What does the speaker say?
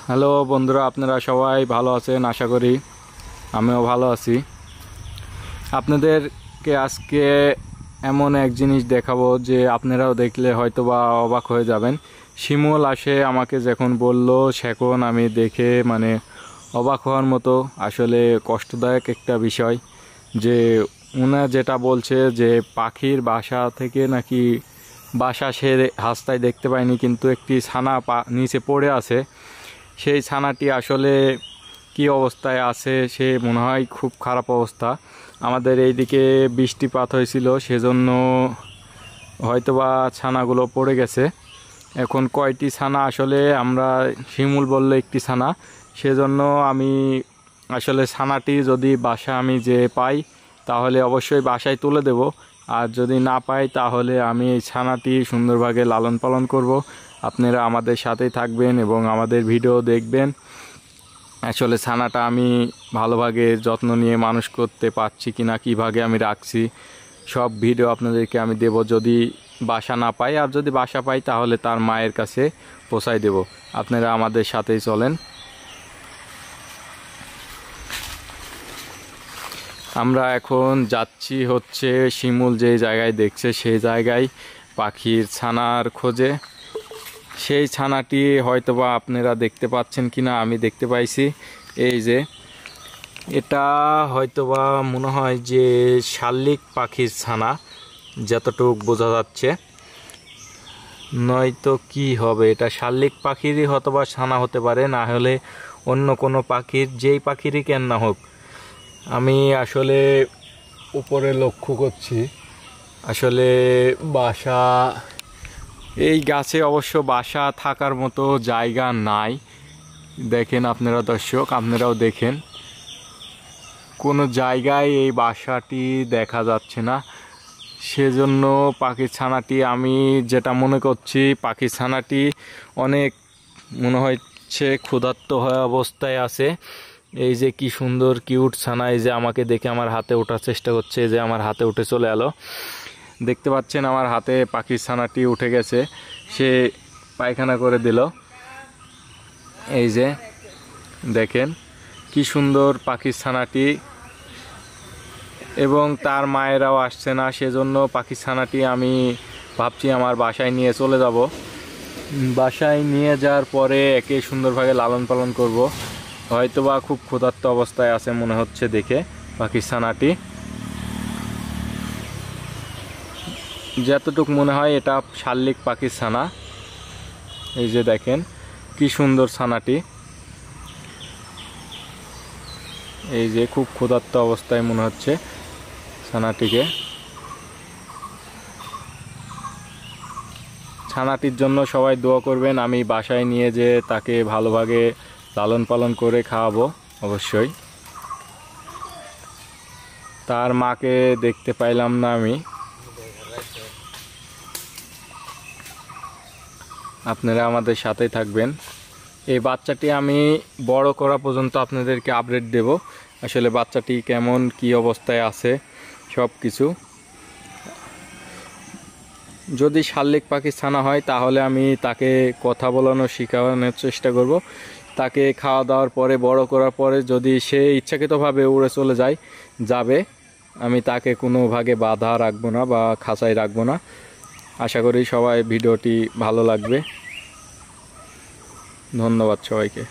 Hello বন্ধুরা, আপনারা সবাই ভালো আছেন আশা করি। আমিও ভালো আছি। আপনাদেরকে আজকে এমন এক জিনিস দেখাবো যে আপনারাও দেখলে হয়তো বা অবাক হয়ে যাবেন। শিমুল আসে আমাকে যখন বলল, সেখন আমি দেখে অবাক হওয়ার মতো, আসলে কষ্টদায়ক একটা বিষয়। যে উনি যেটা বলছে যে পাখির বাসা থেকে নাকি বাসা সে রাস্তায় দেখতে পায়নি, কিন্তু একটি ছানা নিচে পড়ে আছে। সেই ছানাটি আসলে কি অবস্থায় আছে, সে মনে হয় খুব খারাপ অবস্থা। আমাদের এইদিকে বৃষ্টিপাত হয়েছিল, সেজন্য হয়তোবা ছানাগুলো পড়ে গেছে। এখন কয়টি ছানা আসলে আমরা, শিমুল বললো একটি ছানা, সেজন্য আমি আসলে ছানাটি যদি বাসা আমি যে পাই তাহলে অবশ্যই বাসায় তুলে দেব। আর যদি না পাই তাহলে আমি এই ছানাটি সুন্দরভাবে লালন পালন করব। আপনারা আমাদের সাথেই থাকবেন এবং আমাদের ভিডিও দেখবেন। আসলে ছানাটা আমি ভালোভাবে যত্ন নিয়ে মানুষ করতে পারছি কিনা, কীভাবে আমি রাখছি, সব ভিডিও আপনাদেরকে আমি দেব যদি বাসা না পাই। আর যদি বাসা পাই তাহলে তার মায়ের কাছে পৌঁছাই দেব। আপনারা আমাদের সাথেই চলেন। আমরা এখন যাচ্ছি হচ্ছে শিমুল যে জায়গায় দেখছে সেই জায়গায় পাখির ছানার খোঁজে। সেই ছানাটি হয়তোবা আপনারা দেখতে পাচ্ছেন কিনা, আমি দেখতে পাইছি। এই যে এটা হয়তোবা মনে হয় যে শালিক পাখির ছানা, যতটুক বোঝা যাচ্ছে। নয়তো কি হবে, এটা শালিক পাখিরই হয়তোবা ছানা হতে পারে, না হলে অন্য কোনো পাখির, যেই পাখিরই কেন না হোক। আমি আসলে উপরে লক্ষ্য করছি, আসলে বাসা এই গাছে অবশ্য বাসা থাকার মতো জায়গা নাই। দেখেন আপনারা দর্শক, আপনারাও দেখেন, কোনো জায়গায় এই বাসাটি দেখা যাচ্ছে না। সেজন্য পাখির ছানাটি, আমি যেটা মনে করছি, পাখির ছানাটি অনেক মনে হচ্ছে ক্ষুধার্ত হয়ে অবস্থায় আছে। এই যে কি সুন্দর কিউট ছানা, এই যে আমাকে দেখে আমার হাতে ওঠার চেষ্টা করছে, যে আমার হাতে উঠে চলে এলো। দেখতে পাচ্ছেন আমার হাতে পাখির ছানাটি উঠে গেছে, সে পায়খানা করে দিল। এই যে দেখেন কি সুন্দর পাখির ছানাটি, এবং তার মায়েরাও আসছে না। সেজন্য পাখির ছানাটি আমি ভাবছি আমার বাসায় নিয়ে চলে যাব। বাসায় নিয়ে যাওয়ার পরে একে সুন্দরভাবে লালন পালন করব। হয়তোবা খুব ক্ষুধার্ত অবস্থায় আছে মনে হচ্ছে দেখে পাখির ছানাটি। যতটুক মনে হয় এটা শালিক পাখির ছানা। এই যে দেখেন কি সুন্দর ছানাটি, এই যে খুব ক্ষুধার্ত অবস্থায় মনে হচ্ছে ছানাটিকে। ছানাটির জন্য সবাই দোয়া করবেন, আমি বাসায় নিয়ে যে তাকে ভালোভাবে লালন পালন করে খাওয়াবো অবশ্যই। তার মাকে দেখতে পাইলাম না আমি। আপনারা আমাদের সাথেই থাকবেন। এই বাচ্চাটি আমি বড় করা পর্যন্ত আপনাদেরকে আপডেট দেব, আসলে বাচ্চাটি কেমন, কি অবস্থায় আছে, সব কিছু। যদি শালিক পাখির ছানা হয় তাহলে আমি তাকে কথা বলানো শেখানোর চেষ্টা করব। তাকে খাওয়া দাওয়ার পরে, বড় করার পরে যদি সে ইচ্ছাকৃতভাবে উড়ে চলে যাবে, আমি তাকে কোনোভাবে বাধা রাখবো না বা খাঁচায় রাখবো না। আশা করি সবাই ভিডিওটি ভালো লাগবে। ধন্যবাদ সবাইকে।